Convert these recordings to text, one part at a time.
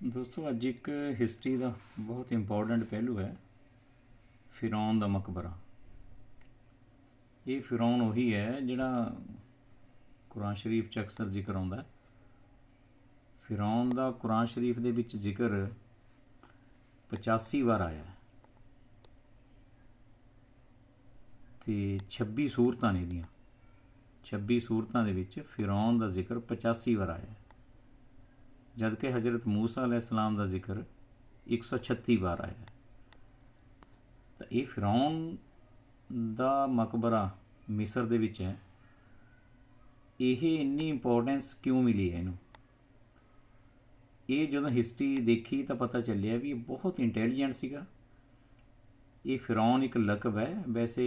ਦੋਸਤੋ ਅੱਜ ਇੱਕ ਹਿਸਟਰੀ ਦਾ ਬਹੁਤ ਇੰਪੋਰਟੈਂਟ ਪਹਿਲੂ ਹੈ ਫਿਰੌਨ ਦਾ ਮਕਬਰਾ। ਇਹ ਫਿਰੌਨ ਉਹੀ ਹੈ ਜਿਹੜਾ ਕੁਰਾਨ ਸ਼ਰੀਫ 'ਚ ਅਕਸਰ ਜ਼ਿਕਰ ਆਉਂਦਾ। ਫਿਰੌਨ ਦਾ ਕੁਰਾਨ ਸ਼ਰੀਫ ਦੇ ਵਿੱਚ ਜ਼ਿਕਰ 85 ਵਾਰ ਆਇਆ ਅਤੇ 26 ਸੂਰਤਾਂ ਨੇ ਇਹਦੀਆਂ। 26 ਸੂਰਤਾਂ ਦੇ ਵਿੱਚ ਫਿਰੌਨ ਦਾ ਜ਼ਿਕਰ 85 ਵਾਰ ਆਇਆ, ਜਦ ਕਿ ਹਜ਼ਰਤ ਮੂਸਾ अलैहिस्सलाम ਦਾ ਜ਼ਿਕਰ 136 ਵਾਰ ਆਇਆ। ਤਾਂ ਇਹ ਫਿਰੌਨ ਦਾ ਮਕਬਰਾ ਮਿਸਰ ਦੇ ਵਿੱਚ ਹੈ। ਇਹ ਇੰਨੀ ਇੰਪੋਰਟੈਂਸ ਕਿਉਂ ਮਿਲੀ ਹੈ ਇਹਨੂੰ? ਇਹ ਜਦੋਂ ਹਿਸਟਰੀ ਦੇਖੀ ਤਾਂ ਪਤਾ ਚੱਲਿਆ ਵੀ ਇਹ ਬਹੁਤ ਇੰਟੈਲੀਜੈਂਟ ਸੀਗਾ। ਇਹ ਫਿਰੌਨ ਇੱਕ ਲਕਬ ਹੈ। ਵੈਸੇ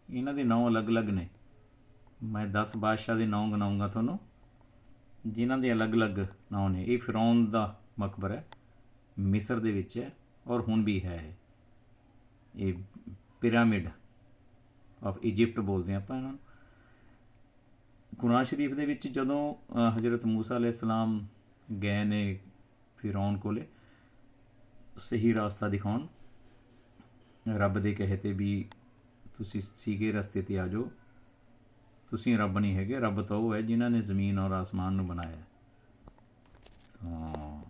ਇਹਨਾਂ ਦੇ ਨਾਂ ਅਲੱਗ-ਅਲੱਗ ਨੇ। ਮੈਂ 10 ਬਾਦਸ਼ਾਹ ਦੇ ਨਾਂ ਗਿਣਾਊਂਗਾ ਤੁਹਾਨੂੰ, ਜਿਨ੍ਹਾਂ ਦੇ ਅਲੱਗ-ਅਲੱਗ ਨਾਂ ਨੇ। ਇਹ ਫਿਰੌਨ ਦਾ ਮਕਬਰਾ ਹੈ, ਮਿਸਰ ਦੇ ਵਿੱਚ ਹੈ ਔਰ ਹੁਣ ਵੀ ਹੈ। ਇਹ ਪਿਰਾਮਿਡ ਆਫ ਇਜਿਪਟ ਬੋਲਦੇ ਆਪਾਂ ਇਹਨਾਂ ਨੂੰ। ਕੁਰਾਨ ਸ਼ਰੀਫ ਦੇ ਵਿੱਚ ਜਦੋਂ ਹਜ਼ਰਤ ਮੂਸਾ अलैहिस्सलाम ਗਏ ਨੇ ਫਿਰੌਨ ਕੋਲੇ ਸਹੀ ਰਸਤਾ ਦਿਖਾਉਣ, ਰੱਬ ਦੇ ਕਹੇ 'ਤੇ ਵੀ ਤੁਸੀਂ ਸੀਗੇ ਰਸਤੇ 'ਤੇ ਆ ਜਾਓ, ਤੁਸੀਂ ਰੱਬ ਨਹੀਂ ਹੈਗੇ, ਰੱਬ ਤਾਂ ਉਹ ਹੈ ਜਿਨ੍ਹਾਂ ਨੇ ਜ਼ਮੀਨ ਔਰ ਆਸਮਾਨ ਨੂੰ ਬਣਾਇਆ। ਤਾਂ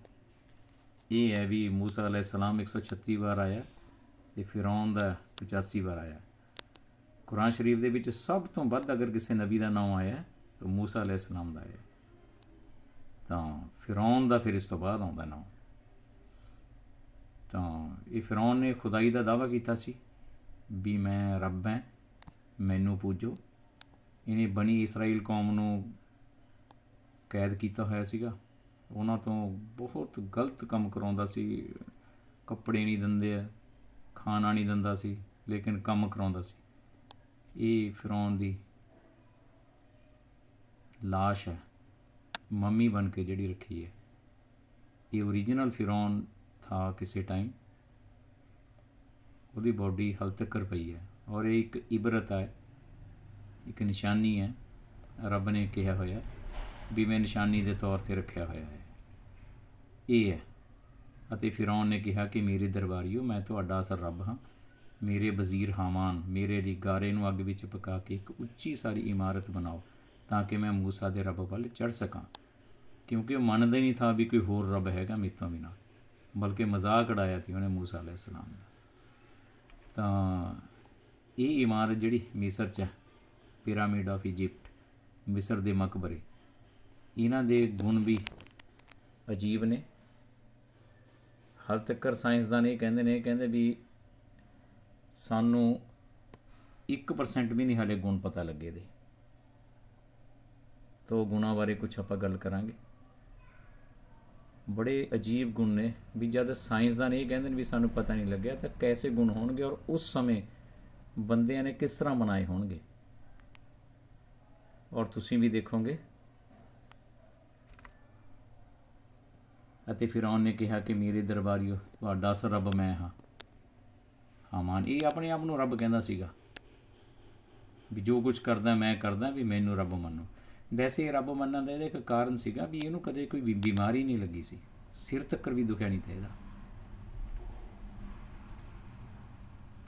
ਇਹ ਹੈ ਵੀ ਮੂਸਾ अलैहिस्सलाम 136 ਵਾਰ ਆਇਆ ਅਤੇ ਫਿਰੌਨ ਦਾ 85 ਵਾਰ ਆਇਆ। ਕੁਰਾਨ ਸ਼ਰੀਫ ਦੇ ਵਿੱਚ ਸਭ ਤੋਂ ਵੱਧ ਅਗਰ ਕਿਸੇ ਨਬੀ ਦਾ ਨਾਮ ਆਇਆ ਤਾਂ ਮੂਸਾ अलैहिस्सलाम ਦਾ ਆਇਆ। ਤਾਂ ਫਿਰੌਨ ਦਾ ਫਿਰ ਇਸ ਤੋਂ ਬਾਅਦ ਆਉਂਦਾ ਨਾਮ। ਤਾਂ ਇਹ ਫਿਰੌਨ ਨੇ ਖੁਦਾਈ ਦਾ ਦਾਅਵਾ ਕੀਤਾ ਸੀ ਵੀ ਮੈਂ ਰੱਬ ਹੈ, ਮੈਨੂੰ ਪੂਜੋ। ਇਹਨੇ ਬਣੀ ਇਸਰਾਈਲ ਕੌਮ ਨੂੰ ਕੈਦ ਕੀਤਾ ਹੋਇਆ ਸੀਗਾ। ਉਹਨਾਂ ਤੋਂ ਬਹੁਤ ਗਲਤ ਕੰਮ ਕਰਾਉਂਦਾ ਸੀ। ਕੱਪੜੇ ਨਹੀਂ ਦਿੰਦੇ ਆ, ਖਾਣਾ ਨਹੀਂ ਦਿੰਦਾ ਸੀ, ਲੇਕਿਨ ਕੰਮ ਕਰਾਉਂਦਾ ਸੀ। ਇਹ ਫਿਰੌਨ ਦੀ ਲਾਸ਼ ਹੈ, ਮੰਮੀ ਬਣ ਕੇ ਜਿਹੜੀ ਰੱਖੀ ਹੈ। ਇਹ ਓਰੀਜਨਲ ਫਿਰੌਨ ਥਾ ਕਿਸੇ ਟਾਈਮ। ਉਹਦੀ ਬੋਡੀ ਹਾਲੇ ਤੱਕ ਪਈ ਹੈ ਔਰ ਇਹ ਇੱਕ ਇਬਰਤ ਹੈ, ਇੱਕ ਨਿਸ਼ਾਨੀ ਹੈ। ਰੱਬ ਨੇ ਕਿਹਾ ਹੋਇਆ ਵੀ ਮੈਂ ਨਿਸ਼ਾਨੀ ਦੇ ਤੌਰ 'ਤੇ ਰੱਖਿਆ ਹੋਇਆ ਹੈ। ਇਹ ਹੈ। ਅਤੇ ਫਿਰੌਨ ਨੇ ਕਿਹਾ ਕਿ ਮੇਰੇ ਦਰਬਾਰੀਓ, ਮੈਂ ਤੁਹਾਡਾ ਅਸਲ ਰੱਬ ਹਾਂ। ਮੇਰੇ ਵਜ਼ੀਰ ਹਾਮਾਨ ਮੇਰੇ ਲਈ ਗਾਰੇ ਨੂੰ ਅੱਗ ਵਿੱਚ ਪਕਾ ਕੇ ਇੱਕ ਉੱਚੀ ਸਾਰੀ ਇਮਾਰਤ ਬਣਾਓ ਤਾਂ ਕਿ ਮੈਂ ਮੂਸਾ ਦੇ ਰੱਬ ਵੱਲ ਚੜ੍ਹ ਸਕਾਂ। ਕਿਉਂਕਿ ਉਹ ਮੰਨਦਾ ਹੀ ਨਹੀਂ ਥਾ ਵੀ ਕੋਈ ਹੋਰ ਰੱਬ ਹੈਗਾ ਮੇਰੇ ਤੋਂ ਬਿਨਾਂ, ਬਲਕਿ ਮਜ਼ਾਕ ਉਡਾਇਆ ਸੀ ਉਹਨੇ ਮੂਸਾ अलैहिस्सलाम ਦਾ। ਤਾਂ ਇਹ ਇਮਾਰਤ ਜਿਹੜੀ ਮਿਸਰ 'ਚ ਹੈ, ਪਿਰਾਮਿਡ ਆਫ ਇਜਿਪਟ, ਮਿਸਰ ਦੇ ਮਕਬਰੇ, ਇਹਨਾਂ ਦੇ ਗੁਣ ਵੀ ਅਜੀਬ ਨੇ। ਹਾਲੇ ਤੱਕ ਸਾਇੰਸਦਾਨ ਇਹ ਕਹਿੰਦੇ ਵੀ ਸਾਨੂੰ 1% ਵੀ ਨਹੀਂ ਹਾਲੇ ਗੁਣ ਪਤਾ ਲੱਗੇ ਇਹਦੇ। ਤਾਂ ਉਹ ਗੁਣਾਂ ਬਾਰੇ ਕੁਛ ਆਪਾਂ ਗੱਲ ਕਰਾਂਗੇ। ਬੜੇ ਅਜੀਬ ਗੁਣ ਨੇ ਵੀ ਜਦ ਸਾਇੰਸਦਾਨ ਇਹ ਕਹਿੰਦੇ ਨੇ ਵੀ ਸਾਨੂੰ ਪਤਾ ਨਹੀਂ ਲੱਗਿਆ, ਤਾਂ ਕੈਸੇ ਗੁਣ ਹੋਣਗੇ ਔਰ ਉਸ ਸਮੇਂ ਬੰਦਿਆਂ ਨੇ ਕਿਸ ਤਰ੍ਹਾਂ ਬਣਾਏ ਹੋਣਗੇ। ਔਰ ਤੁਸੀਂ ਵੀ ਦੇਖੋਗੇ। ਅਤੇ ਫਿਰੌਨ ਨੇ ਕਿਹਾ ਕਿ ਮੇਰੇ ਦਰਬਾਰੀਓ, ਤੁਹਾਡਾ ਅਸਲ ਰੱਬ ਮੈਂ ਹਾਂ। ਹਾਮਾਨ ਇਹ ਆਪਣੇ ਆਪ ਨੂੰ ਰੱਬ ਕਹਿੰਦਾ ਸੀਗਾ ਵੀ ਜੋ ਕੁਝ ਕਰਦਾ ਮੈਂ ਕਰਦਾ, ਵੀ ਮੈਨੂੰ ਰੱਬ ਮੰਨੋ। ਵੈਸੇ ਇਹ ਰੱਬ ਮੰਨਣ ਦਾ ਇਹਦਾ ਇੱਕ ਕਾਰਨ ਸੀਗਾ ਵੀ ਇਹਨੂੰ ਕਦੇ ਕੋਈ ਬਿਮਾਰੀ ਨਹੀਂ ਲੱਗੀ ਸੀ, ਸਿਰ ਤੱਕ ਵੀ ਦੁਖਿਆ ਨਹੀਂ ਤਾ ਇਹਦਾ।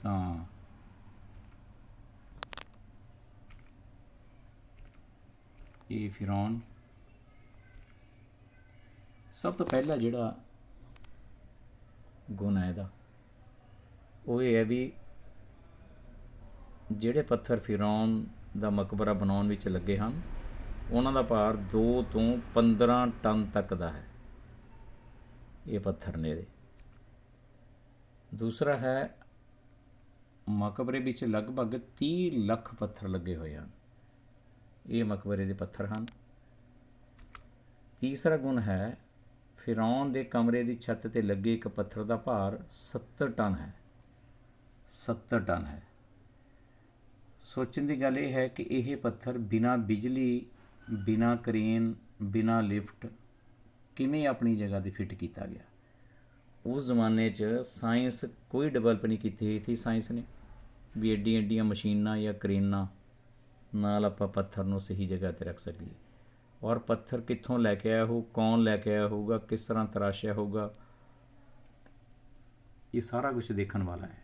ਤਾਂ ਇਹ ਫਿਰੌਨ ਸਭ ਤੋਂ ਪਹਿਲਾ ਜਿਹੜਾ ਗੁਣ ਹੈ ਇਹਦਾ, ਉਹ ਇਹ ਹੈ ਵੀ ਜਿਹੜੇ ਪੱਥਰ ਫਿਰੌਨ ਦਾ ਮਕਬਰਾ ਬਣਾਉਣ ਵਿੱਚ ਲੱਗੇ ਹਨ, ਉਹਨਾਂ ਦਾ ਭਾਰ 2 ਤੋਂ 15 ਟਨ ਤੱਕ ਦਾ ਹੈ। ਇਹ ਪੱਥਰ ਨੇ ਇਹਦੇ। ਦੂਸਰਾ ਹੈ, ਮਕਬਰੇ ਵਿੱਚ ਲਗਭਗ 30 ਲੱਖ ਪੱਥਰ ਲੱਗੇ ਹੋਏ ਹਨ। ਇਹ ਮਕਬਰੇ ਦੇ ਪੱਥਰ ਹਨ। ਤੀਸਰਾ ਗੁਣ ਹੈ, ਫਿਰੌਨ ਦੇ ਕਮਰੇ ਦੀ ਛੱਤ 'ਤੇ ਲੱਗੇ ਇੱਕ ਪੱਥਰ ਦਾ ਭਾਰ 70 ਟਨ ਹੈ। 70 ਟਨ ਹੈ। ਸੋਚਣ ਦੀ ਗੱਲ ਇਹ ਹੈ ਕਿ ਇਹ ਪੱਥਰ ਬਿਨਾਂ ਬਿਜਲੀ, ਬਿਨਾਂ ਕਰੇਨ, ਬਿਨਾਂ ਲਿਫਟ ਕਿਵੇਂ ਆਪਣੀ ਜਗ੍ਹਾ 'ਤੇ ਫਿੱਟ ਕੀਤਾ ਗਿਆ। ਉਸ ਜ਼ਮਾਨੇ 'ਚ ਸਾਇੰਸ ਕੋਈ ਡਿਵੈਲਪ ਨਹੀਂ ਕੀਤੀ ਹੋਈ ਸੀ ਸਾਇੰਸ ਨੇ ਵੀ ਐਡੀਆਂ ਐਡੀਆਂ ਮਸ਼ੀਨਾਂ ਜਾਂ ਕਰੇਨਾਂ ਨਾਲ ਆਪਾਂ ਪੱਥਰ ਨੂੰ ਸਹੀ ਜਗ੍ਹਾ 'ਤੇ ਰੱਖ ਸਕੀਏ। ਔਰ ਪੱਥਰ ਕਿੱਥੋਂ ਲੈ ਕੇ ਆਇਆ ਹੋ, ਕੌਣ ਲੈ ਕੇ ਆਇਆ ਹੋਊਗਾ, ਕਿਸ ਤਰ੍ਹਾਂ ਤਰਾਸ਼ਿਆ ਹੋਊਗਾ, ਇਹ ਸਾਰਾ ਕੁਝ ਦੇਖਣ ਵਾਲਾ ਹੈ।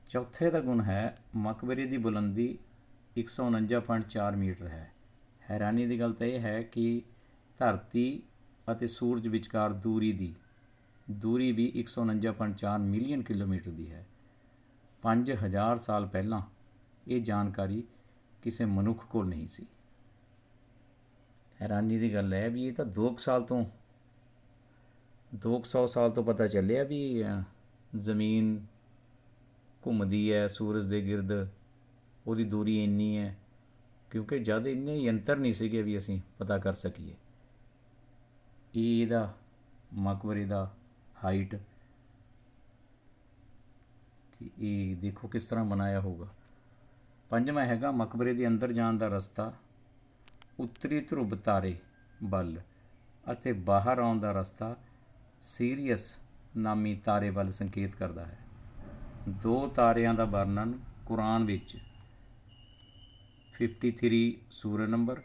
ਚੌਥੇ ਦਾ ਗੁਣ ਹੈ ਮਕਬਰੇ ਦੀ ਬੁਲੰਦੀ 149.4 ਮੀਟਰ ਹੈ। ਹੈਰਾਨੀ ਦੀ ਗੱਲ ਤਾਂ ਇਹ ਹੈ ਕਿ ਧਰਤੀ ਅਤੇ ਸੂਰਜ ਵਿਚਕਾਰ ਦੂਰੀ ਵੀ 149.4 ਮਿਲੀਅਨ ਕਿਲੋਮੀਟਰ ਦੀ ਹੈ। 5000 ਸਾਲ ਪਹਿਲਾਂ ਇਹ ਜਾਣਕਾਰੀ ਕਿਸੇ ਮਨੁੱਖ ਕੋਲ ਨਹੀਂ ਸੀ। ਹੈਰਾਨੀ ਦੀ ਗੱਲ ਹੈ ਵੀ ਇਹ ਤਾਂ 200 ਸਾਲ ਤੋਂ ਪਤਾ ਚੱਲਿਆ ਵੀ ਜ਼ਮੀਨ ਘੁੰਮਦੀ ਹੈ ਸੂਰਜ ਦੇ ਗਿਰਦ, ਉਹਦੀ ਦੂਰੀ ਇੰਨੀ ਹੈ, ਕਿਉਂਕਿ ਜਦ ਇੰਨੇ ਯੰਤਰ ਨਹੀਂ ਸੀਗੇ ਵੀ ਅਸੀਂ ਪਤਾ ਕਰ ਸਕੀਏ। ਇਹਦਾ ਮਕਬਰੇ ਦਾ ਹਾਈਟ ਤੇ ਇਹ ਦੇਖੋ ਕਿਸ ਤਰ੍ਹਾਂ ਬਣਾਇਆ ਹੋਊਗਾ। ਪੰਜਵਾਂ ਹੈਗਾ ਮਕਬਰੇ ਦੇ ਅੰਦਰ ਜਾਣ ਦਾ ਰਸਤਾ ਉੱਤਰੀ ਧਰੁਵ ਤਾਰੇ ਵੱਲ ਅਤੇ ਬਾਹਰ ਆਉਣ ਦਾ ਰਸਤਾ ਸੀਰੀਅਸ ਨਾਮੀ ਤਾਰੇ ਵੱਲ ਸੰਕੇਤ ਕਰਦਾ ਹੈ। 2 ਤਾਰਿਆਂ ਦਾ ਵਰਣਨ ਕੁਰਾਨ ਵਿੱਚ 53 ਸੂਰਜ ਨੰਬਰ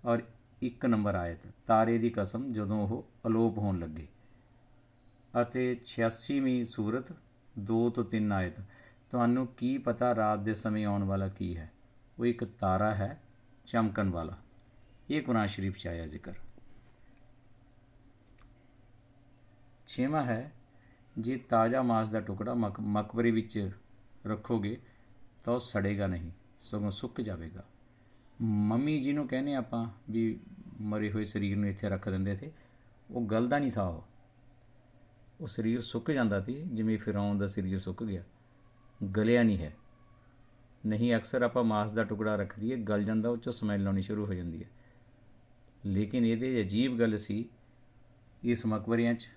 ਔਰ 1 ਨੰਬਰ ਆਇਤ ਤਾਰੇ ਦੀ ਕਸਮ ਜਦੋਂ ਉਹ ਅਲੋਪ ਹੋਣ ਲੱਗੇ, ਅਤੇ 86ਵੀਂ ਸੂਰਤ 2 ਤੋਂ 3 ਆਇਤ ਤੁਹਾਨੂੰ ਕੀ ਪਤਾ ਰਾਤ ਦੇ ਸਮੇਂ ਆਉਣ ਵਾਲਾ ਕੀ ਹੈ, ਉਹ ਇੱਕ ਤਾਰਾ ਹੈ ਚਮਕਣ ਵਾਲਾ। ਇਹ ਕੁਰਾਨ ਸ਼ਰੀਫ 'ਚ ਆਇਆ ਜ਼ਿਕਰ। 6ਵਾਂ ਹੈ ਜੇ ਤਾਜ਼ਾ ਮਾਸ ਦਾ ਟੁਕੜਾ ਮਕਬਰੇ ਵਿੱਚ ਰੱਖੋਗੇ ਤਾਂ ਉਹ ਸੜੇਗਾ ਨਹੀਂ, ਸਗੋਂ ਸੁੱਕ ਜਾਵੇਗਾ। ਮੰਮੀ ਜਿਹਨੂੰ ਕਹਿੰਦੇ ਆਪਾਂ ਵੀ ਮਰੇ ਹੋਏ ਸਰੀਰ ਨੂੰ ਇੱਥੇ ਰੱਖ ਦਿੰਦੇ ਥੇ, ਉਹ ਗਲਦਾ ਨਹੀਂ ਥਾ। ਉਹ ਸਰੀਰ ਸੁੱਕ ਜਾਂਦਾ ਸੀ, ਜਿਵੇਂ ਫਿਰੌਨ ਦਾ ਸਰੀਰ ਸੁੱਕ ਗਿਆ, ਗਲਿਆ ਨਹੀਂ ਹੈ। ਨਹੀਂ ਅਕਸਰ ਆਪਾਂ ਮਾਸ ਦਾ ਟੁਕੜਾ ਰੱਖ ਦਈਏ, ਗਲ ਜਾਂਦਾ, ਉਹ 'ਚੋਂ ਸਮੈਲ ਆਉਣੀ ਸ਼ੁਰੂ ਹੋ ਜਾਂਦੀ ਹੈ। ਲੇਕਿਨ ਇਹਦੇ ਅਜੀਬ ਗੱਲ ਸੀ ਇਸ ਮਕਬਰਿਆਂ 'ਚ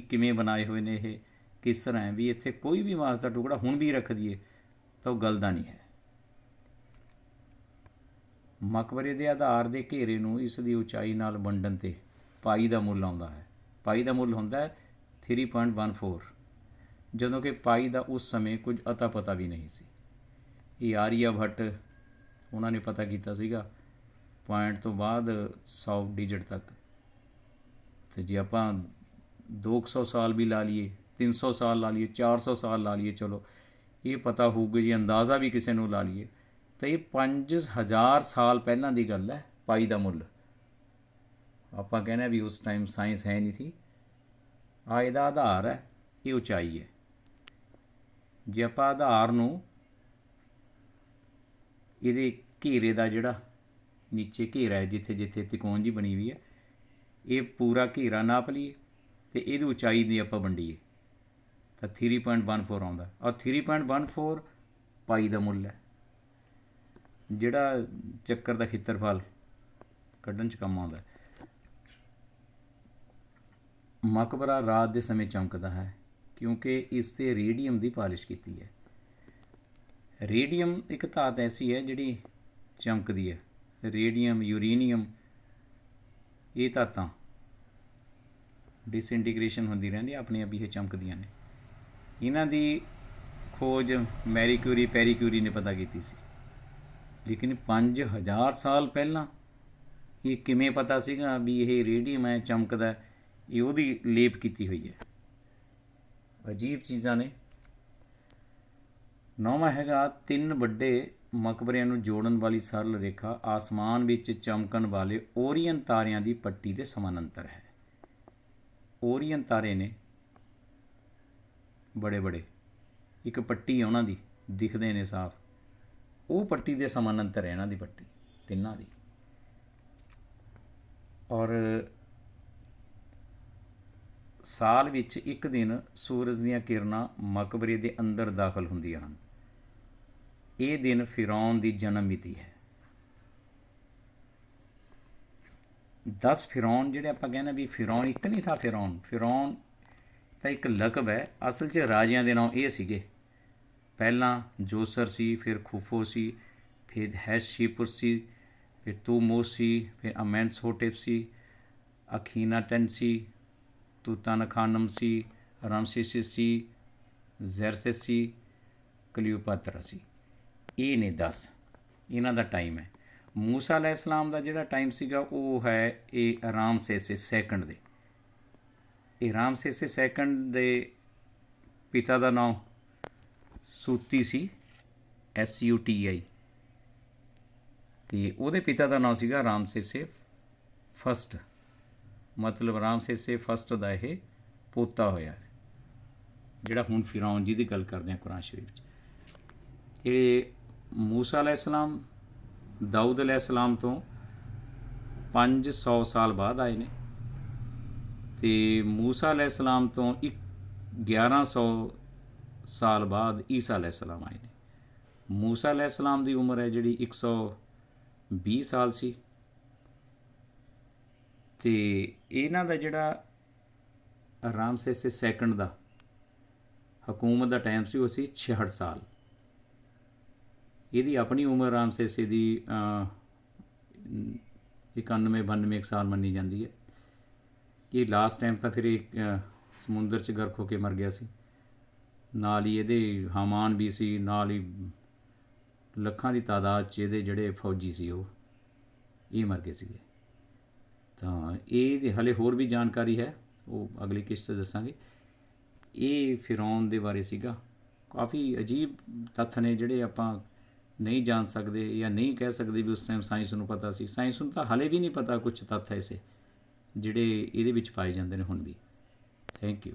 ਕਿਵੇਂ ਬਣਾਏ ਹੋਏ ਨੇ ਇਹ, ਕਿਸ ਤਰ੍ਹਾਂ ਹੈ ਵੀ ਇੱਥੇ ਕੋਈ ਵੀ ਮਾਸ ਦਾ ਟੁਕੜਾ ਹੁਣ ਵੀ ਰੱਖ ਦਈਏ ਤਾਂ ਉਹ ਗਲਦਾ ਨਹੀਂ ਹੈ। ਮਕਬਰੇ ਦੇ ਆਧਾਰ ਦੇ ਘੇਰੇ ਨੂੰ ਇਸ ਦੀ ਉਚਾਈ ਨਾਲ ਵੰਡਣ 'ਤੇ ਪਾਈ ਦਾ ਮੁੱਲ ਆਉਂਦਾ ਹੈ। ਪਾਈ ਦਾ ਮੁੱਲ ਹੁੰਦਾ ਹੈ 3.14, ਜਦੋਂ ਕਿ ਪਾਈ ਦਾ ਉਸ ਸਮੇਂ ਕੁਝ ਅਤਾ ਪਤਾ ਵੀ ਨਹੀਂ ਸੀ। ਇਹ ਆਰੀਆ ਭੱਟ ਉਹਨਾਂ ਨੇ ਪਤਾ ਕੀਤਾ ਸੀਗਾ ਪੁਆਇੰਟ ਤੋਂ ਬਾਅਦ 100 ਡਿਜਿਟ ਤੱਕ। ਅਤੇ ਜੇ ਆਪਾਂ 200 ਸਾਲ ਵੀ ਲਾ ਲਈਏ, 300 ਸਾਲ ਲਾ ਲਈਏ, 400 ਸਾਲ ਲਾ ਲਈਏ, ਚਲੋ ਇਹ ਪਤਾ ਹੋਊਗਾ ਜੀ, ਅੰਦਾਜ਼ਾ ਵੀ ਕਿਸੇ ਨੂੰ ਲਾ ਲਈਏ ਤਾਂ ਇਹ 5000 ਸਾਲ ਪਹਿਲਾਂ ਦੀ ਗੱਲ ਹੈ। ਪਾਈ ਦਾ ਮੁੱਲ ਆਪਾਂ ਕਹਿੰਦੇ ਵੀ ਉਸ ਟਾਈਮ ਸਾਇੰਸ ਹੈ ਨਹੀਂ ਸੀ। ਇਹਦਾ ਆਧਾਰ ਹੈ, ਇਹ ਉਚਾਈ ਹੈ। ਜੇ ਆਪਾਂ ਆਧਾਰ ਨੂੰ ਇਹਦੇ ਘੇਰੇ ਦਾ ਜਿਹੜਾ ਨੀਚੇ ਘੇਰਾ ਹੈ, ਜਿੱਥੇ ਜਿੱਥੇ ਤਿਕੋਣ ਜੀ ਬਣੀ ਹੋਈ ਹੈ, ਇਹ ਪੂਰਾ ਘੇਰਾ ਨਾਪ ਲਈਏ ਅਤੇ ਇਹਦੀ ਉਚਾਈ ਦੀ ਆਪਾਂ ਵੰਡੀਏ ਤਾਂ 3.14 ਆਉਂਦਾ। ਔਰ 3.14 ਪਾਈ ਦਾ ਮੁੱਲ ਹੈ, ਜਿਹੜਾ ਚੱਕਰ ਦਾ ਖੇਤਰਫਲ ਕੱਢਣ 'ਚ ਕੰਮ ਆਉਂਦਾ। ਮਕਬਰਾ ਰਾਤ ਦੇ ਸਮੇਂ ਚਮਕਦਾ ਹੈ ਕਿਉਂਕਿ ਇਸ 'ਤੇ ਰੇਡੀਅਮ ਦੀ ਪਾਲਿਸ਼ ਕੀਤੀ ਹੈ। ਰੇਡੀਅਮ ਇੱਕ ਧਾਤ ਐਸੀ ਹੈ ਜਿਹੜੀ ਚਮਕਦੀ ਹੈ। ਰੇਡੀਅਮ, ਯੂਰੇਨੀਅਮ, ਇਹ ਧਾਤਾਂ ਡਿਸਇੰਟੀਗ੍ਰੇਸ਼ਨ ਹੁੰਦੀ ਰਹਿੰਦੀ, ਆਪਣੇ ਆਪ ਹੀ ਇਹ ਚਮਕਦੀਆਂ ਨੇ। ਇਹਨਾਂ ਦੀ ਖੋਜ ਮੈਰੀ ਕਿਊਰੀ, ਪੈਰੀ ਕਿਊਰੀ ਨੇ ਪਤਾ ਕੀਤੀ ਸੀ। ਲੇਕਿਨ 5000 ਸਾਲ ਪਹਿਲਾਂ ਇਹ ਕਿਵੇਂ ਪਤਾ ਸੀਗਾ ਵੀ ਇਹ ਰੇਡੀਅਮ ਹੈ, ਚਮਕਦਾ? ਇਹ ਉਹਦੀ ਲੇਪ ਕੀਤੀ ਹੋਈ ਹੈ। ਅਜੀਬ ਚੀਜ਼ਾਂ ਨੇ। 9ਵਾਂ ਹੈਗਾ 3 ਵੱਡੇ ਮਕਬਰਿਆਂ ਨੂੰ ਜੋੜਨ ਵਾਲੀ ਸਰਲ ਰੇਖਾ ਆਸਮਾਨ ਵਿੱਚ ਚਮਕਣ ਵਾਲੇ ਓਰੀਅਨ ਤਾਰਿਆਂ ਦੀ ਪੱਟੀ ਦੇ ਸਮਾਨਾਂਤਰ ਹੈ। ਓਰੀਅਨ ਤਾਰੇ ਨੇ ਬੜੇ ਬੜੇ, ਇੱਕ ਪੱਟੀ ਹੈ ਉਹਨਾਂ ਦੀ, ਦਿਖਦੇ ਨੇ ਸਾਫ਼, ਉਹ ਪੱਟੀ ਦੇ ਸਮਾਨਾਂਤਰ ਹੈ ਇਹਨਾਂ ਦੀ ਪੱਟੀ, ਤਿੰਨਾਂ ਦੀ। ਔਰ ਸਾਲ ਵਿੱਚ ਇੱਕ ਦਿਨ ਸੂਰਜ ਦੀਆਂ ਕਿਰਨਾਂ ਮਕਬਰੇ ਦੇ ਅੰਦਰ ਦਾਖਲ ਹੁੰਦੀਆਂ ਹਨ। ਇਹ ਦਿਨ ਫਿਰੌਨ ਦੀ ਜਨਮ ਮਿਤੀ ਹੈ। 10 ਫਿਰੌਨ ਜਿਹੜੇ ਆਪਾਂ ਕਹਿੰਦੇ ਵੀ ਫਿਰੌਨ ਇੱਕ ਨਹੀਂ ਥਾ। ਫਿਰੌਨ ਤਾਂ ਇੱਕ ਲਕਬ ਹੈ, ਅਸਲ 'ਚ ਰਾਜਿਆਂ ਦੇ ਨਾਮ ਇਹ ਸੀਗੇ। ਪਹਿਲਾਂ ਜੋਸਰ ਸੀ, ਫਿਰ ਖੁਫੋ ਸੀ, ਫਿਰ ਹੈਸ਼ੀਪੁਰ ਸੀ, ਫਿਰ ਤੂਮੋਸ ਸੀ, ਫਿਰ ਅਮੈਂਸਹੋਟੇਪ ਸੀ, ਅਖੀਨਾਟਨ ਸੀ, ਤੂਤਾਨਖਾਨਮ ਸੀ, ਰਾਮਸੇਸਿਸ ਸੀ, ਜ਼ੈਰਸਿਸ ਸੀ, ਕਲੀਓਪਾਤਰਾ ਸੀ। ਇਹ ਨੇ 10 ਇਹਨਾਂ ਦਾ ਟਾਈਮ ਹੈ। ਮੂਸਾ अलैहिस्सलाम ਦਾ ਜਿਹੜਾ ਟਾਈਮ ਸੀਗਾ ਉਹ ਹੈ ਇਹ ਰਾਮਸੇਸੇ ਸੈਕੰਡ ਦੇ। ਇਹ ਰਾਮਸੇਸੇ ਸੈਕੰਡ ਦੇ ਪਿਤਾ ਦਾ ਨਾਮ ਸੂਤੀ ਸੀ, SUTI, ਅਤੇ ਉਹਦੇ ਪਿਤਾ ਦਾ ਨਾਮ ਸੀਗਾ ਰਾਮਸੇਸੇ ਫਸਟ, ਮਤਲਬ ਰਾਮਸੇਸੇ ਫਸਟ ਦਾ ਇਹ ਪੋਤਾ ਹੋਇਆ ਹੈ, ਜਿਹੜਾ ਹੁਣ ਫਿਰੌਨ ਜੀ ਦੀ ਗੱਲ ਕਰਦੇ ਹਾਂ ਕੁਰਾਨ ਸ਼ਰੀਫ 'ਚ। ਜਿਹੜੇ ਮੂਸਾ अलैहिस्सलाम ਦਾਊਦ अलैहिस्सलाम ਤੋਂ 500 ਸਾਲ ਬਾਅਦ ਆਏ ਨੇ, ਅਤੇ ਮੂਸਾ अलैहिस्सलाम ਤੋਂ 1100 ਸਾਲ ਬਾਅਦ ਈਸਾ अलैहिस्सलाम ਆਏ ਨੇ। ਮੂਸਾ अलैहिस्सलाम ਦੀ ਉਮਰ ਹੈ ਜਿਹੜੀ 120 ਸਾਲ ਸੀ, ਅਤੇ ਇਹਨਾਂ ਦਾ ਜਿਹੜਾ ਰਾਮਸੇਸੇ ਸੈਕੰਡ ਦਾ ਹਕੂਮਤ ਦਾ ਟਾਈਮ ਸੀ ਉਹ ਸੀ 66 ਸਾਲ। ਇਹਦੀ ਆਪਣੀ ਉਮਰ ਰਾਮਸੇਸੇ ਦੀ 91-92 ਸਾਲ ਮੰਨੀ ਜਾਂਦੀ ਹੈ। ਇਹ ਲਾਸਟ ਟਾਈਮ ਤਾਂ ਫਿਰ ਇਹ ਸਮੁੰਦਰ 'ਚ ਗਰਕ ਹੋ ਕੇ ਮਰ ਗਿਆ ਸੀ। ਨਾਲ ਹੀ ਇਹਦੇ ਹਾਮਾਨ ਵੀ ਸੀ, ਨਾਲ ਹੀ ਲੱਖਾਂ ਦੀ ਤਾਦਾਦ 'ਚ ਇਹਦੇ ਜਿਹੜੇ ਫੌਜੀ ਸੀ ਉਹ ਇਹ ਮਰ ਗਏ ਸੀਗੇ। ਤਾਂ ਇਹ ਹਲੇ ਹੋਰ ਵੀ ਜਾਣਕਾਰੀ ਹੈ, ਉਹ ਅਗਲੀ ਕਿਸ਼ਤ 'ਚ ਦੱਸਾਂਗੇ। ਇਹ ਫਿਰੌਨ ਦੇ ਬਾਰੇ ਸੀਗਾ। ਕਾਫੀ ਅਜੀਬ ਤੱਥ ਨੇ ਜਿਹੜੇ ਆਪਾਂ ਨਹੀਂ ਜਾਣ ਸਕਦੇ ਜਾਂ ਨਹੀਂ ਕਹਿ ਸਕਦੇ ਵੀ ਉਸ ਟਾਈਮ ਸਾਇੰਸ ਨੂੰ ਪਤਾ ਸੀ। ਸਾਇੰਸ ਨੂੰ ਤਾਂ ਹਾਲੇ ਵੀ ਨਹੀਂ ਪਤਾ ਕੁਛ ਤੱਥ ਐਸੇ ਜਿਹੜੇ ਇਹਦੇ ਵਿੱਚ ਪਾਏ ਜਾਂਦੇ ਨੇ ਹੁਣ ਵੀ। Thank you.